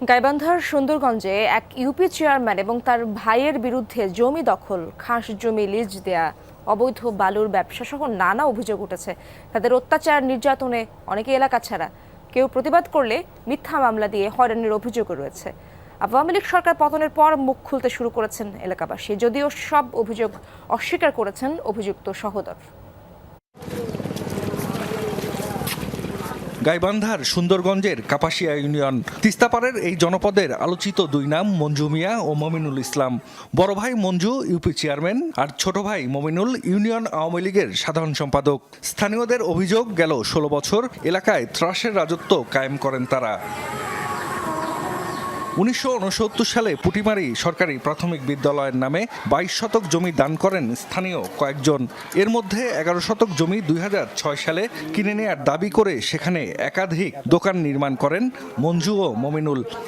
গাইবান্ধার সুন্দরগঞ্জে এক UP chairman এবং তার ভাইয়ের বিরুদ্ধে জমি দখল, খাস জমি লিজ দেয়া, অবৈধ বালুর ব্যবসা সহ নানা অভিযোগ উঠেছে। তাদের অত্যাচার, নির্যাতনে অনেকে এলাকা ছাড়া, কেউ প্রতিবাদ করলে মিথ্যা মামলা দিয়ে হয়রানির অভিযোগও রয়েছে। আওয়ামী লীগ সরকার পতনের পর মুখ খুলতে শুরু করেছেন এলাকাবাসী, যদিও সব অভিযোগ অস্বীকার করেছেন অভিযুক্ত সহোদর। গাইবান্ধার সুন্দরগঞ্জের কাপাসিয়া ইউনিয়ন তিস্তাপাড়ের এই জনপদের আলোচিত দুই নাম মঞ্জু মিয়া ও মমিনুল ইসলাম। বড় ভাই মঞ্জু ইউপি চেয়ারম্যান আর ছোট ভাই মমিনুল ইউনিয়ন আওয়ামী লীগের সাধারণ সম্পাদক। স্থানীয়দের অভিযোগ, গেল ১৬ বছর এলাকায় ত্রাসের রাজত্ব কায়েম করেন তারা। ১৯৬৯ সালে পুটিমারি সরকারি প্রাথমিক বিদ্যালয়ের নামে ২২ শতক জমি দান করেন স্থানীয় কয়েকজন। এর মধ্যে ১১ শতক জমি ২০০৬ সালে কিনে নেয়ার দাবি করে সেখানে একাধিক দোকান নির্মাণ করেন মঞ্জু ও মমিনুল।